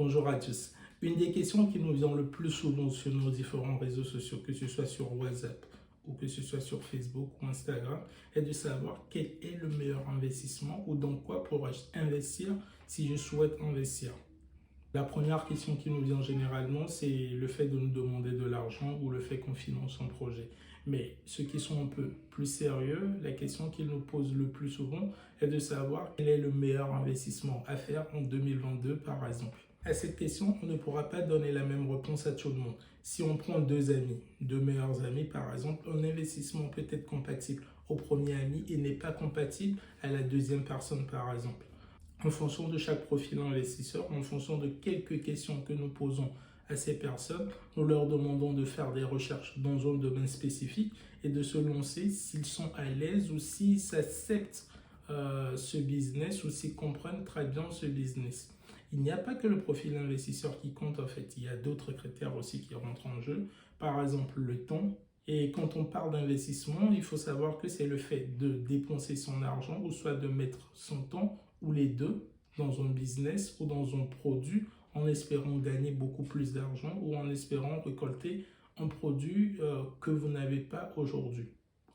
Bonjour à tous. Une des questions qui nous vient le plus souvent sur nos différents réseaux sociaux, que ce soit sur WhatsApp ou que ce soit sur Facebook ou Instagram, est de savoir quel est le meilleur investissement ou dans quoi pourrais-je investir si je souhaite investir. La première question qui nous vient généralement, c'est le fait de nous demander de l'argent ou le fait qu'on finance un projet. Mais ceux qui sont un peu plus sérieux, la question qu'ils nous posent le plus souvent est de savoir quel est le meilleur investissement à faire en 2022 par exemple. À cette question, on ne pourra pas donner la même réponse à tout le monde. Si on prend deux amis, deux meilleurs amis par exemple, un investissement peut être compatible au premier ami et n'est pas compatible à la deuxième personne par exemple. En fonction de chaque profil investisseur, en fonction de quelques questions que nous posons à ces personnes, nous leur demandons de faire des recherches dans un domaine spécifique et de se lancer s'ils sont à l'aise ou s'ils acceptent ce business ou s'ils comprennent très bien ce business. Il n'y a pas que le profil investisseur qui compte en fait, il y a d'autres critères aussi qui rentrent en jeu, par exemple le temps. Et quand on parle d'investissement, il faut savoir que c'est le fait de dépenser son argent ou soit de mettre son temps ou les deux dans un business ou dans un produit en espérant gagner beaucoup plus d'argent ou en espérant récolter un produit que vous n'avez pas aujourd'hui.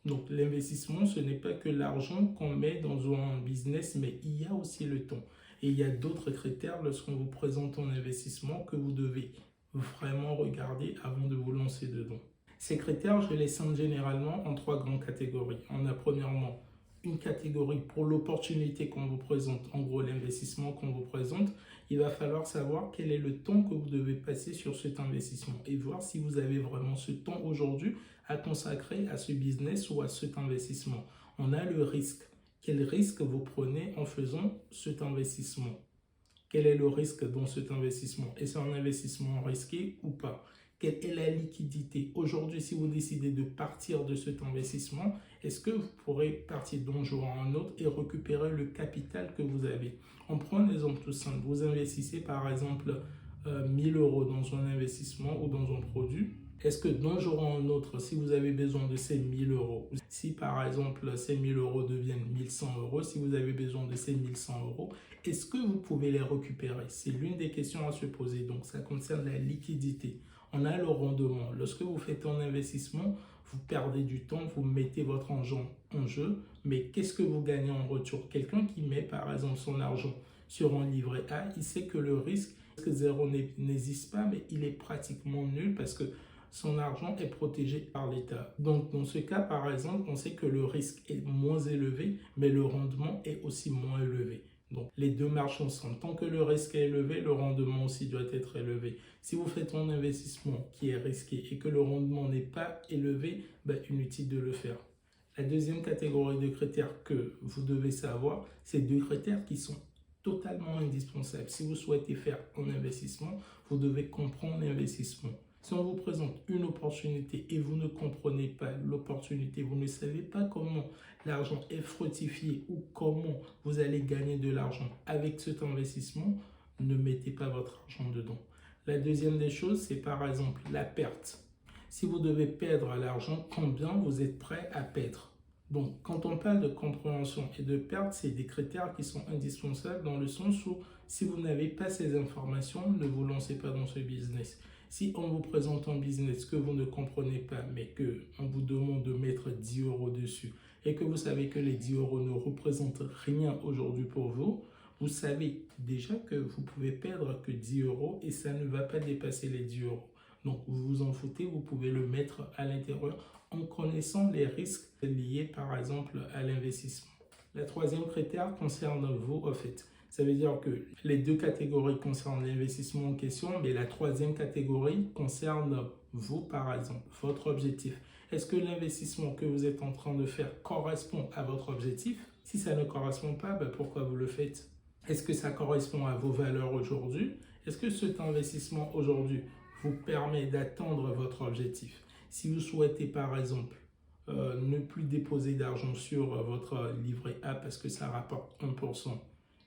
Donc l'investissement, ce n'est pas que l'argent qu'on met dans un business, mais il y a aussi le temps. Et il y a d'autres critères lorsqu'on vous présente un investissement que vous devez vraiment regarder avant de vous lancer dedans. Ces critères, je les scinde généralement en trois grandes catégories. On a premièrement une catégorie pour l'opportunité qu'on vous présente, en gros l'investissement qu'on vous présente. Il va falloir savoir quel est le temps que vous devez passer sur cet investissement et voir si vous avez vraiment ce temps aujourd'hui à consacrer à ce business ou à cet investissement. On a le risque. Quel risque vous prenez en faisant cet investissement? Quel est le risque dans cet investissement? Est-ce un investissement risqué ou pas? Quelle est la liquidité? Aujourd'hui, si vous décidez de partir de cet investissement, est-ce que vous pourrez partir d'un jour à un autre et récupérer le capital que vous avez? On prend un exemple tout simple. Vous investissez par exemple 1000 euros dans un investissement ou dans un produit. Est-ce que d'un jour à un autre, si vous avez besoin de ces 1000 euros, si par exemple ces 1000 euros deviennent 1100 euros, si vous avez besoin de ces 1100 euros, est-ce que vous pouvez les récupérer? C'est l'une des questions à se poser. Donc ça concerne la liquidité. On a le rendement. Lorsque vous faites un investissement, vous perdez du temps, vous mettez votre argent en jeu, mais qu'est-ce que vous gagnez en retour? Quelqu'un qui met par exemple son argent sur un livret A, il sait que le risque zéro n'existe pas, mais il est pratiquement nul parce que son argent est protégé par l'État. Donc dans ce cas, par exemple, on sait que le risque est moins élevé, mais le rendement est aussi moins élevé. Donc les deux marchent ensemble. Tant que le risque est élevé, le rendement aussi doit être élevé. Si vous faites un investissement qui est risqué et que le rendement n'est pas élevé, inutile de le faire. La deuxième catégorie de critères que vous devez savoir, c'est deux critères qui sont totalement indispensables. Si vous souhaitez faire un investissement, vous devez comprendre l'investissement. Si on vous présente une opportunité et vous ne comprenez pas l'opportunité, vous ne savez pas comment l'argent est fructifié ou comment vous allez gagner de l'argent avec cet investissement, ne mettez pas votre argent dedans. La deuxième des choses, c'est par exemple la perte. Si vous devez perdre l'argent, combien vous êtes prêt à perdre? Donc, quand on parle de compréhension et de perte, c'est des critères qui sont indispensables dans le sens où si vous n'avez pas ces informations, ne vous lancez pas dans ce business. Si on vous présente un business que vous ne comprenez pas, mais qu'on vous demande de mettre 10 euros dessus et que vous savez que les 10 euros ne représentent rien aujourd'hui pour vous, vous savez déjà que vous pouvez perdre que 10 euros et ça ne va pas dépasser les 10 euros. Donc, vous vous en foutez, vous pouvez le mettre à l'intérieur en connaissant les risques liés par exemple à l'investissement. La troisième critère concerne vous en fait. Ça veut dire que les deux catégories concernent l'investissement en question, mais la troisième catégorie concerne vous par exemple, votre objectif. Est-ce que l'investissement que vous êtes en train de faire correspond à votre objectif? Si ça ne correspond pas, pourquoi vous le faites? Est-ce que ça correspond à vos valeurs aujourd'hui? Est-ce que cet investissement aujourd'hui vous permet d'atteindre votre objectif? Si vous souhaitez par exemple ne plus déposer d'argent sur votre livret A parce que ça rapporte 1%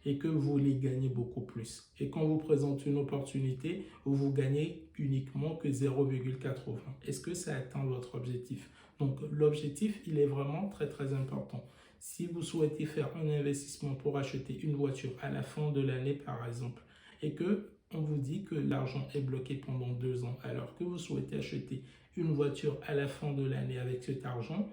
et que vous voulez gagner beaucoup plus. Et quand vous présente une opportunité, vous gagnez uniquement que 0,80. Est-ce que ça atteint votre objectif? Donc l'objectif, il est vraiment très très important. Si vous souhaitez faire un investissement pour acheter une voiture à la fin de l'année par exemple, et que on vous dit que l'argent est bloqué pendant 2 ans, alors que vous souhaitez acheter une voiture à la fin de l'année avec cet argent,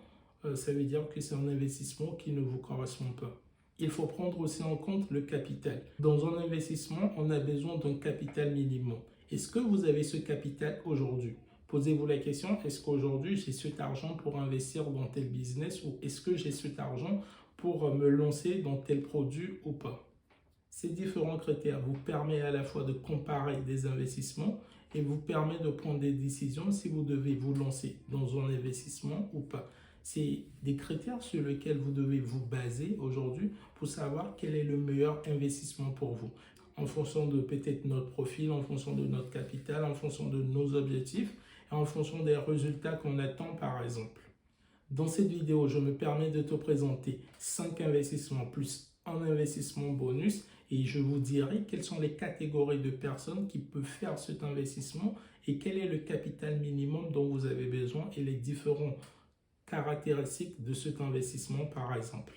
ça veut dire que c'est un investissement qui ne vous correspond pas. Il faut prendre aussi en compte le capital. Dans un investissement, on a besoin d'un capital minimum. Est-ce que vous avez ce capital aujourd'hui? Posez-vous la question, est-ce qu'aujourd'hui j'ai cet argent pour investir dans tel business ou est-ce que j'ai cet argent pour me lancer dans tel produit ou pas? Ces différents critères vous permettent à la fois de comparer des investissements et vous permettent de prendre des décisions si vous devez vous lancer dans un investissement ou pas. C'est des critères sur lesquels vous devez vous baser aujourd'hui pour savoir quel est le meilleur investissement pour vous. En fonction de peut-être notre profil, en fonction de notre capital, en fonction de nos objectifs et en fonction des résultats qu'on attend par exemple. Dans cette vidéo, je me permets de te présenter 5 investissements plus un investissement bonus et je vous dirai quelles sont les catégories de personnes qui peuvent faire cet investissement et quel est le capital minimum dont vous avez besoin et les différentes caractéristiques de cet investissement par exemple.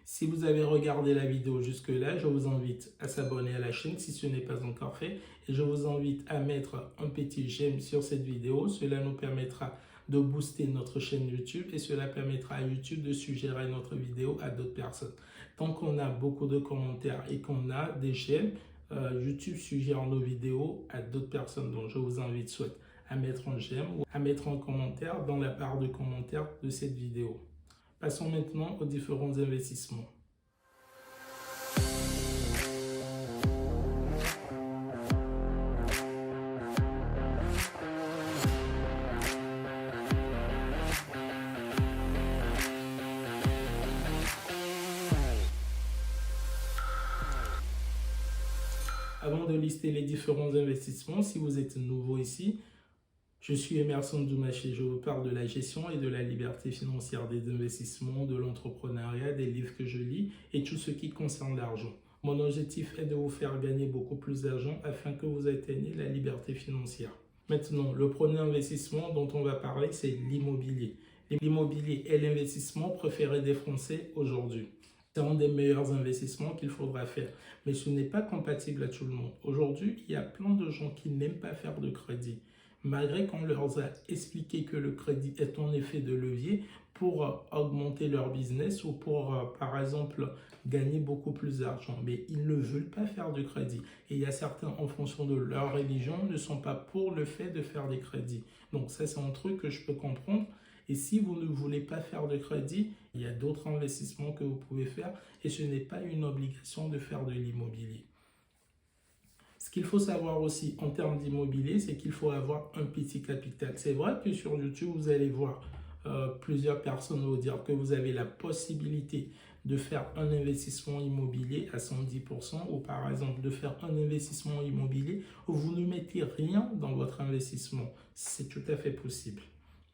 Si vous avez regardé la vidéo jusque-là, je vous invite à s'abonner à la chaîne si ce n'est pas encore fait et je vous invite à mettre un petit j'aime sur cette vidéo. Cela nous permettra de booster notre chaîne YouTube et cela permettra à YouTube de suggérer notre vidéo à d'autres personnes. Tant qu'on a beaucoup de commentaires et qu'on a des j'aime, YouTube suggère nos vidéos à d'autres personnes. Donc je vous invite soit à mettre un j'aime ou à mettre un commentaire dans la barre de commentaires de cette vidéo. Passons maintenant aux différents investissements. Avant de lister les différents investissements, si vous êtes nouveau ici, je suis Emerson Doumaché, je vous parle de la gestion et de la liberté financière des investissements, de l'entrepreneuriat, des livres que je lis et tout ce qui concerne l'argent. Mon objectif est de vous faire gagner beaucoup plus d'argent afin que vous atteigniez la liberté financière. Maintenant, le premier investissement dont on va parler, c'est l'immobilier. L'immobilier est l'investissement préféré des Français aujourd'hui. C'est un des meilleurs investissements qu'il faudra faire. Mais ce n'est pas compatible à tout le monde. Aujourd'hui, il y a plein de gens qui n'aiment pas faire de crédit. Malgré qu'on leur a expliqué que le crédit est un effet de levier pour augmenter leur business ou pour, par exemple, gagner beaucoup plus d'argent. Mais ils ne veulent pas faire du crédit. Et il y a certains, en fonction de leur religion, ne sont pas pour le fait de faire des crédits. Donc ça, c'est un truc que je peux comprendre. Et si vous ne voulez pas faire de crédit, il y a d'autres investissements que vous pouvez faire et ce n'est pas une obligation de faire de l'immobilier. Ce qu'il faut savoir aussi en termes d'immobilier, c'est qu'il faut avoir un petit capital. C'est vrai que sur YouTube, vous allez voir plusieurs personnes vous dire que vous avez la possibilité de faire un investissement immobilier à 110% ou par exemple de faire un investissement immobilier où vous ne mettez rien dans votre investissement. C'est tout à fait possible.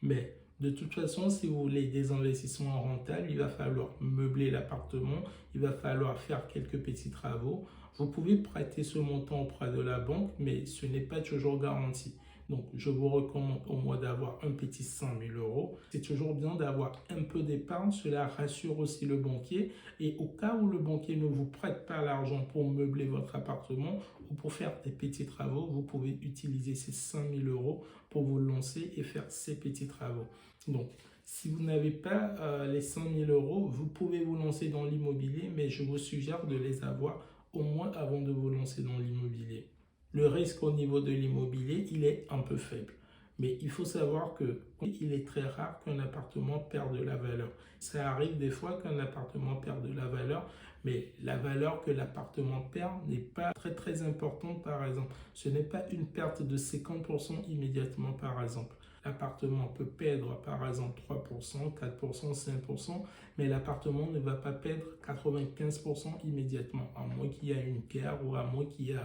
Mais de toute façon, si vous voulez des investissements rentables, il va falloir meubler l'appartement, il va falloir faire quelques petits travaux. Vous pouvez prêter ce montant auprès de la banque, mais ce n'est pas toujours garanti. Donc, je vous recommande au moins d'avoir un petit 5 000 €. C'est toujours bien d'avoir un peu d'épargne. Cela rassure aussi le banquier. Et au cas où le banquier ne vous prête pas l'argent pour meubler votre appartement ou pour faire des petits travaux, vous pouvez utiliser ces 5 000 € pour vous lancer et faire ces petits travaux. Donc, si vous n'avez pas les 5 000 €, vous pouvez vous lancer dans l'immobilier, mais je vous suggère de les avoir au moins avant de vous lancer dans l'immobilier. Le risque au niveau de l'immobilier, il est un peu faible. Mais il faut savoir qu'il est très rare qu'un appartement perde de la valeur. Ça arrive des fois qu'un appartement perde de la valeur, mais la valeur que l'appartement perd n'est pas très importante par exemple. Ce n'est pas une perte de 50% immédiatement par exemple. L'appartement peut perdre par exemple 3%, 4%, 5%, mais l'appartement ne va pas perdre 95% immédiatement, à moins qu'il y ait une guerre ou à moins qu'il y ait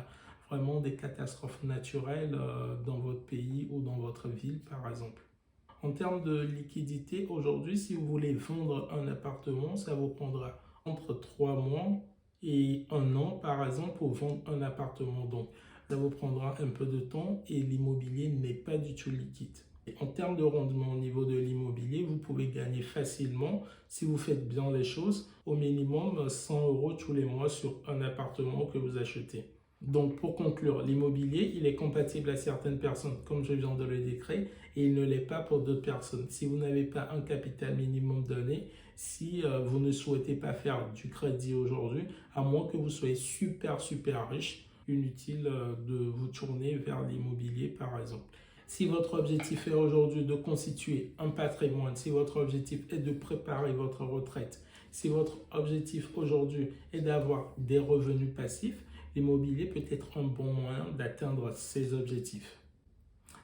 vraiment des catastrophes naturelles dans votre pays ou dans votre ville par exemple. En termes de liquidité, aujourd'hui, si vous voulez vendre un appartement, ça vous prendra entre 3 mois et 1 an par exemple pour vendre un appartement. Donc, ça vous prendra un peu de temps et l'immobilier n'est pas du tout liquide. Et en termes de rendement au niveau de l'immobilier, vous pouvez gagner facilement, si vous faites bien les choses, au minimum 100 € tous les mois sur un appartement que vous achetez. Donc, pour conclure, l'immobilier, il est compatible à certaines personnes, comme je viens de le décrire, et il ne l'est pas pour d'autres personnes. Si vous n'avez pas un capital minimum donné, si vous ne souhaitez pas faire du crédit aujourd'hui, à moins que vous soyez super, super riche, inutile de vous tourner vers l'immobilier, par exemple. Si votre objectif est aujourd'hui de constituer un patrimoine, si votre objectif est de préparer votre retraite, si votre objectif aujourd'hui est d'avoir des revenus passifs, l'immobilier peut être un bon moyen d'atteindre ces objectifs.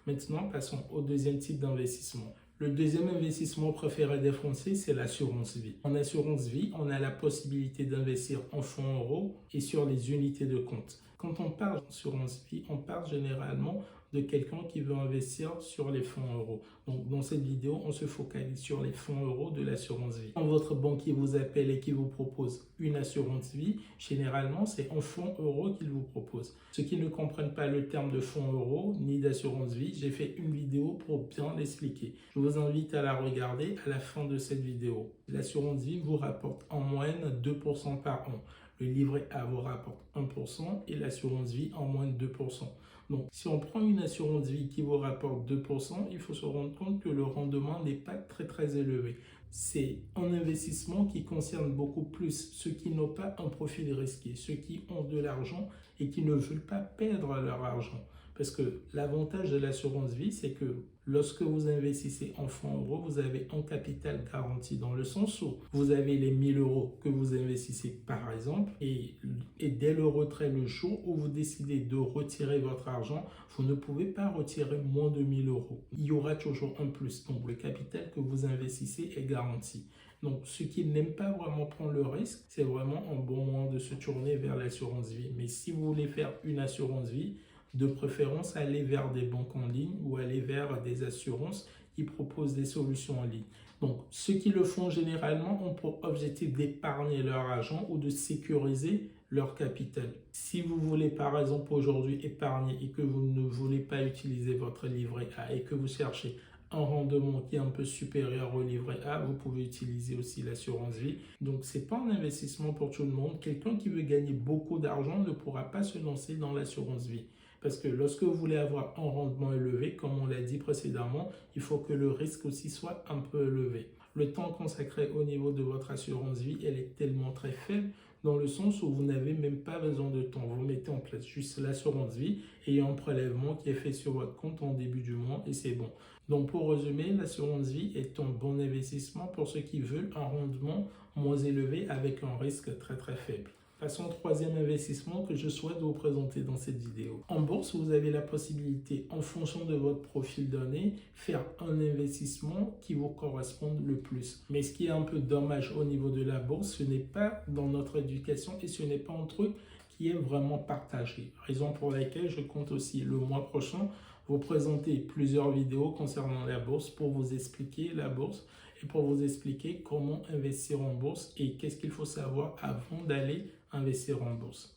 Maintenant, passons au deuxième type d'investissement. Le deuxième investissement préféré des Français, c'est l'assurance vie. En assurance vie, on a la possibilité d'investir en fonds euros et sur les unités de compte. Quand on parle d'assurance vie, on parle généralement de quelqu'un qui veut investir sur les fonds euros. Donc, dans cette vidéo, on se focalise sur les fonds euros de l'assurance vie. Quand votre banquier vous appelle et qu'il vous propose une assurance vie, généralement, c'est en fonds euros qu'il vous propose. Ceux qui ne comprennent pas le terme de fonds euros ni d'assurance vie, j'ai fait une vidéo pour bien l'expliquer. Je vous invite à la regarder à la fin de cette vidéo. L'assurance vie vous rapporte en moyenne 2% par an. Le livret A vous rapporte 1% et l'assurance vie en moins de 2%. Donc, si on prend une assurance vie qui vous rapporte 2%, il faut se rendre compte que le rendement n'est pas très élevé. C'est un investissement qui concerne beaucoup plus ceux qui n'ont pas un profil risqué, ceux qui ont de l'argent et qui ne veulent pas perdre leur argent. Parce que l'avantage de l'assurance vie, c'est que lorsque vous investissez en fonds euros, vous avez un capital garanti dans le sens où vous avez les 1000 euros que vous investissez par exemple et dès le retrait, le jour où vous décidez de retirer votre argent, vous ne pouvez pas retirer moins de 1000 euros. Il y aura toujours un plus. Donc le capital que vous investissez est garanti. Donc, ceux qui n'aiment pas vraiment prendre le risque, c'est vraiment un bon moment de se tourner vers l'assurance vie. Mais si vous voulez faire une assurance vie, de préférence, aller vers des banques en ligne ou aller vers des assurances qui proposent des solutions en ligne. Donc, ceux qui le font généralement ont pour objectif d'épargner leur argent ou de sécuriser leur capital. Si vous voulez par exemple aujourd'hui épargner et que vous ne voulez pas utiliser votre livret A et que vous cherchez un rendement qui est un peu supérieur au livret A, vous pouvez utiliser aussi l'assurance vie. Donc, ce n'est pas un investissement pour tout le monde. Quelqu'un qui veut gagner beaucoup d'argent ne pourra pas se lancer dans l'assurance vie. Parce que lorsque vous voulez avoir un rendement élevé, comme on l'a dit précédemment, il faut que le risque aussi soit un peu élevé. Le temps consacré au niveau de votre assurance vie, elle est tellement très faible dans le sens où vous n'avez même pas besoin de temps. Vous mettez en place juste l'assurance vie et il y a un prélèvement qui est fait sur votre compte en début du mois et c'est bon. Donc pour résumer, l'assurance vie est un bon investissement pour ceux qui veulent un rendement moins élevé avec un risque très faible. Passons au troisième investissement que je souhaite vous présenter dans cette vidéo. En bourse, vous avez la possibilité, en fonction de votre profil donné, faire un investissement qui vous corresponde le plus. Mais ce qui est un peu dommage au niveau de la bourse, ce n'est pas dans notre éducation et ce n'est pas un truc qui est vraiment partagé. Raison pour laquelle je compte aussi le mois prochain vous présenter plusieurs vidéos concernant la bourse pour vous expliquer la bourse et pour vous expliquer comment investir en bourse et qu'est-ce qu'il faut savoir avant d'aller investir en bourse.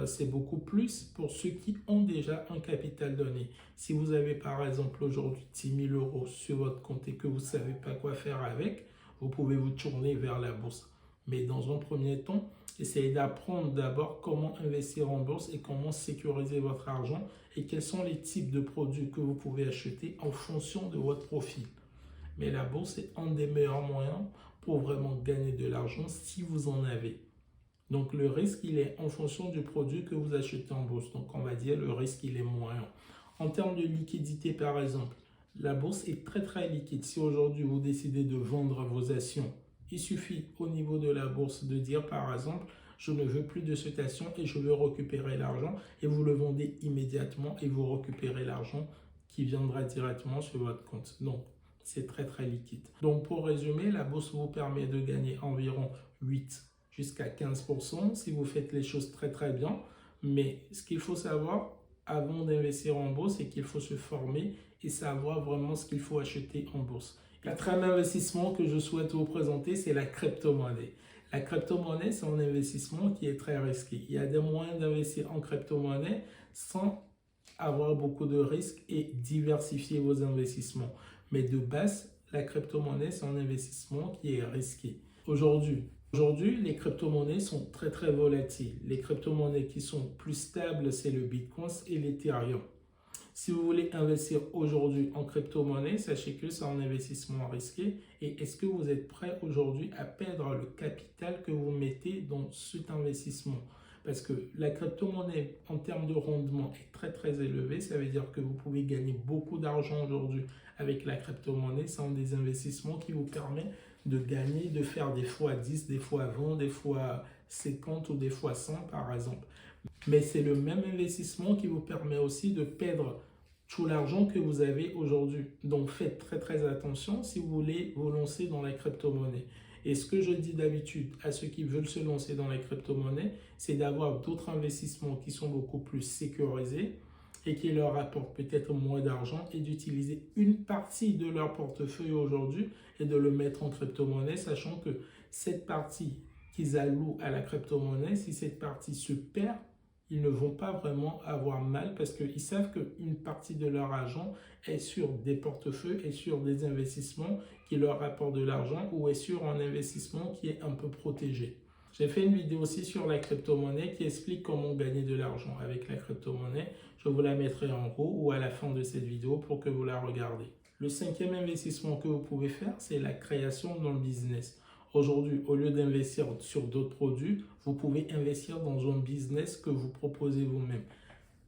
C'est beaucoup plus pour ceux qui ont déjà un capital donné. Si vous avez par exemple aujourd'hui 10 000 euros sur votre compte et que vous ne savez pas quoi faire avec, vous pouvez vous tourner vers la bourse. Mais dans un premier temps, essayez d'apprendre d'abord comment investir en bourse et comment sécuriser votre argent et quels sont les types de produits que vous pouvez acheter en fonction de votre profil. Mais la bourse est un des meilleurs moyens pour vraiment gagner de l'argent si vous en avez. Donc le risque, il est en fonction du produit que vous achetez en bourse. Donc on va dire le risque, il est moyen. En termes de liquidité, par exemple, la bourse est très liquide. Si aujourd'hui vous décidez de vendre vos actions, il suffit au niveau de la bourse de dire par exemple, je ne veux plus de cette action et je veux récupérer l'argent et vous le vendez immédiatement et vous récupérez l'argent qui viendra directement sur votre compte. Donc c'est très liquide. Donc pour résumer, la bourse vous permet de gagner environ 8 jusqu'à 15% si vous faites les choses très bien. Mais ce qu'il faut savoir avant d'investir en bourse, c'est qu'il faut se former et savoir vraiment ce qu'il faut acheter en bourse. Quatrième investissement que je souhaite vous présenter, c'est la crypto-monnaie. La crypto-monnaie, c'est un investissement qui est très risqué. Il y a des moyens d'investir en crypto-monnaie sans avoir beaucoup de risques et diversifier vos investissements. Mais de base, la crypto-monnaie, c'est un investissement qui est risqué. Aujourd'hui, Aujourd'hui, les crypto-monnaies sont très très volatiles. Les crypto-monnaies qui sont plus stables, c'est le Bitcoin et l'Ethereum. Si vous voulez investir aujourd'hui en crypto-monnaie, sachez que c'est un investissement risqué. Et est-ce que vous êtes prêt aujourd'hui à perdre le capital que vous mettez dans cet investissement? Parce que la crypto-monnaie, en termes de rendement, est très très élevée. Ça veut dire que vous pouvez gagner beaucoup d'argent aujourd'hui avec la crypto-monnaie. C'est un des investissements qui vous permet de gagner, de faire des fois 10, des fois 20, des fois 50 ou des fois 100 par exemple. Mais c'est le même investissement qui vous permet aussi de perdre tout l'argent que vous avez aujourd'hui. Donc faites très très attention si vous voulez vous lancer dans la crypto-monnaie. Et ce que je dis d'habitude à ceux qui veulent se lancer dans la crypto-monnaie, c'est d'avoir d'autres investissements qui sont beaucoup plus sécurisés et qui leur apportent peut-être moins d'argent et d'utiliser une partie de leur portefeuille aujourd'hui et de le mettre en crypto-monnaie, sachant que cette partie qu'ils allouent à la crypto-monnaie, si cette partie se perd, ils ne vont pas vraiment avoir mal parce qu'ils savent qu'une partie de leur argent est sur des portefeuilles et sur des investissements qui leur rapportent de l'argent ou est sur un investissement qui est un peu protégé. J'ai fait une vidéo aussi sur la crypto-monnaie qui explique comment gagner de l'argent avec la crypto-monnaie. Je vous la mettrai en haut ou à la fin de cette vidéo pour que vous la regardiez. Le cinquième investissement que vous pouvez faire, c'est la création d'un business. Aujourd'hui, au lieu d'investir sur d'autres produits, vous pouvez investir dans un business que vous proposez vous-même.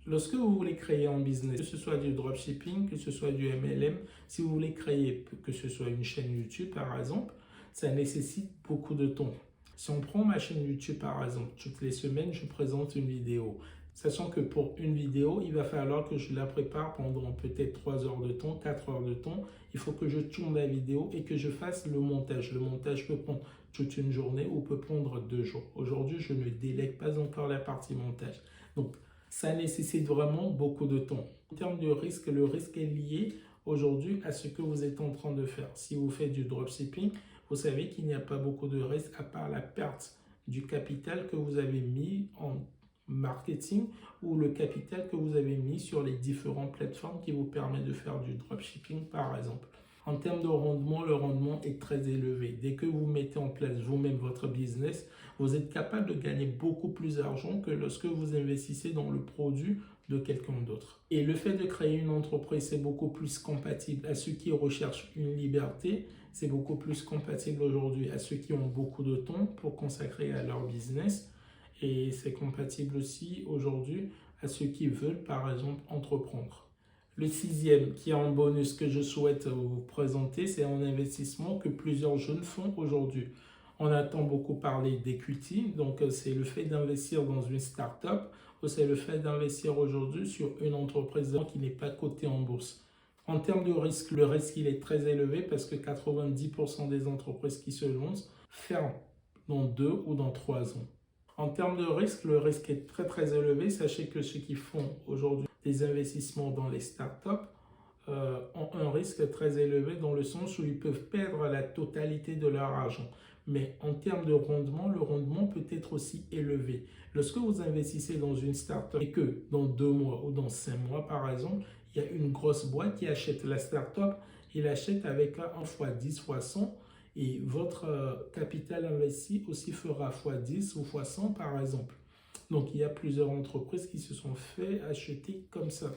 Lorsque vous voulez créer un business, que ce soit du dropshipping, que ce soit du MLM, si vous voulez créer, que ce soit une chaîne YouTube par exemple, ça nécessite beaucoup de temps. Si on prend ma chaîne YouTube par exemple, toutes les semaines, je présente une vidéo. Sachant que pour une vidéo, il va falloir que je la prépare pendant peut-être 3 heures de temps, 4 heures de temps. Il faut que je tourne la vidéo et que je fasse le montage. Le montage peut prendre toute une journée ou peut prendre 2 jours. Aujourd'hui, je ne délègue pas encore la partie montage. Donc, ça nécessite vraiment beaucoup de temps. En termes de risque, le risque est lié aujourd'hui à ce que vous êtes en train de faire. Si vous faites du dropshipping, vous savez qu'il n'y a pas beaucoup de risque à part la perte du capital que vous avez mis en marketing ou le capital que vous avez mis sur les différentes plateformes qui vous permettent de faire du dropshipping par exemple. En termes de rendement, le rendement est très élevé. Dès que vous mettez en place vous-même votre business, vous êtes capable de gagner beaucoup plus d'argent que lorsque vous investissez dans le produit de quelqu'un d'autre. Et le fait de créer une entreprise, c'est beaucoup plus compatible à ceux qui recherchent une liberté. C'est beaucoup plus compatible aujourd'hui à ceux qui ont beaucoup de temps pour consacrer à leur business. Et c'est compatible aussi aujourd'hui à ceux qui veulent, par exemple, entreprendre. Le sixième, qui est en bonus que je souhaite vous présenter, c'est un investissement que plusieurs jeunes font aujourd'hui. On entend beaucoup parler d'equity, donc c'est le fait d'investir dans une start-up ou c'est le fait d'investir aujourd'hui sur une entreprise qui n'est pas cotée en bourse. En termes de risque, le risque il est très élevé parce que 90% des entreprises qui se lancent ferment dans 2 ou dans 3 ans. En termes de risque, le risque est très très élevé. Sachez que ceux qui font aujourd'hui des investissements dans les startups ont un risque très élevé dans le sens où ils peuvent perdre la totalité de leur argent. Mais en termes de rendement, le rendement peut être aussi élevé. Lorsque vous investissez dans une startup et que dans 2 mois ou dans 5 mois par exemple, il y a une grosse boîte qui achète la startup, il achète avec un x10, x100 et votre capital investi aussi fera x10 ou x100 par exemple. Donc il y a plusieurs entreprises qui se sont fait acheter comme ça.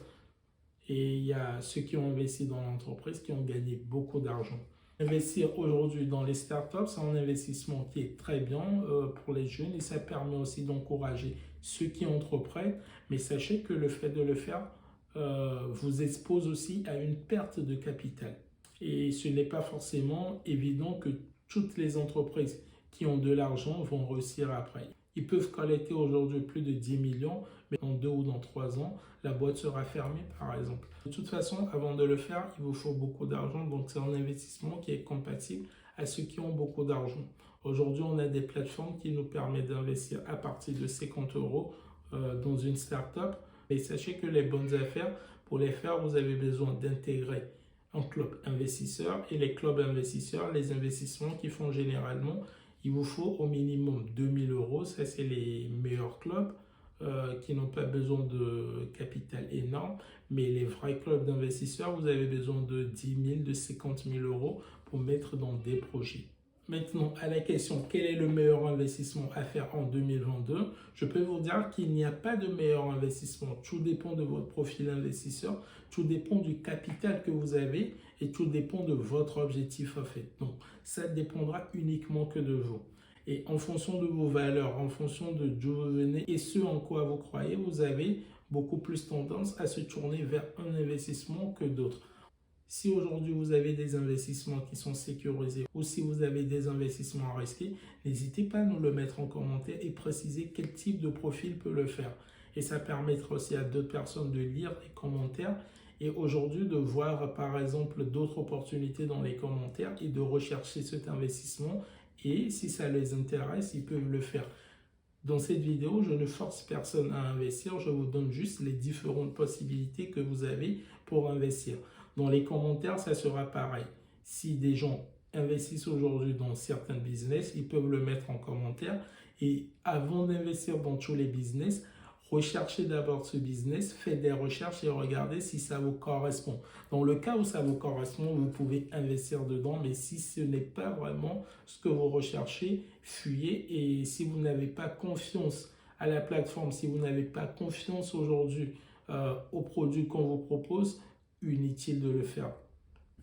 Et il y a ceux qui ont investi dans l'entreprise qui ont gagné beaucoup d'argent. Investir aujourd'hui dans les startups, c'est un investissement qui est très bien pour les jeunes et ça permet aussi d'encourager ceux qui entreprennent. Mais sachez que le fait de le faire vous expose aussi à une perte de capital. Et ce n'est pas forcément évident que toutes les entreprises qui ont de l'argent vont réussir après. Ils peuvent collecter aujourd'hui plus de 10 millions, mais dans 2 ou dans 3 ans, la boîte sera fermée par exemple. De toute façon, avant de le faire, il vous faut beaucoup d'argent, donc c'est un investissement qui est compatible à ceux qui ont beaucoup d'argent. Aujourd'hui, on a des plateformes qui nous permettent d'investir à partir de 50 € dans une start-up. Mais sachez que les bonnes affaires, pour les faire, vous avez besoin d'intégrer un club investisseur. Et les clubs investisseurs, les investissements qu'ils font généralement, il vous faut au minimum 2000 €. Ça, c'est les meilleurs clubs qui n'ont pas besoin de capital énorme. Mais les vrais clubs d'investisseurs, vous avez besoin de 10 000, de 50 000 € pour mettre dans des projets. maintenant à la question quel est le meilleur investissement à faire en 2022, je peux vous dire qu'il n'y a pas de meilleur investissement. Tout dépend de votre profil investisseur, tout dépend du capital que vous avez et tout dépend de votre objectif en fait. Donc ça dépendra uniquement que de vous. Et en fonction de vos valeurs, en fonction de d'où vous venez et ce en quoi vous croyez, vous avez beaucoup plus tendance à se tourner vers un investissement que d'autres. Si aujourd'hui vous avez des investissements qui sont sécurisés ou si vous avez des investissements risqués, n'hésitez pas à nous le mettre en commentaire et préciser quel type de profil peut le faire. Et ça permettra aussi à d'autres personnes de lire les commentaires et aujourd'hui de voir par exemple d'autres opportunités dans les commentaires et de rechercher cet investissement. Et si ça les intéresse, ils peuvent le faire. Dans cette vidéo, je ne force personne à investir, je vous donne juste les différentes possibilités que vous avez pour investir. Dans les commentaires, ça sera pareil. Si des gens investissent aujourd'hui dans certains business, ils peuvent le mettre en commentaire. Et avant d'investir dans tous les business, recherchez d'abord ce business, faites des recherches et regardez si ça vous correspond. Dans le cas où ça vous correspond, vous pouvez investir dedans, mais si ce n'est pas vraiment ce que vous recherchez, fuyez. Et si vous n'avez pas confiance à la plateforme, si vous n'avez pas confiance aujourd'hui aux produits qu'on vous propose, inutile de le faire.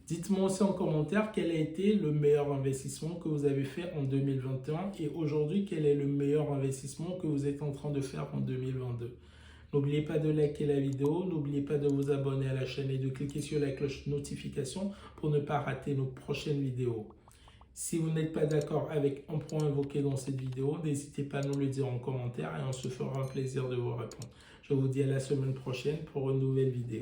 Dites-moi aussi en commentaire quel a été le meilleur investissement que vous avez fait en 2021 et aujourd'hui quel est le meilleur investissement que vous êtes en train de faire en 2022. N'oubliez pas de liker la vidéo, n'oubliez pas de vous abonner à la chaîne et de cliquer sur la cloche notification pour ne pas rater nos prochaines vidéos. Si vous n'êtes pas d'accord avec un point évoqué dans cette vidéo, n'hésitez pas à nous le dire en commentaire et on se fera un plaisir de vous répondre. Je vous dis à la semaine prochaine pour une nouvelle vidéo.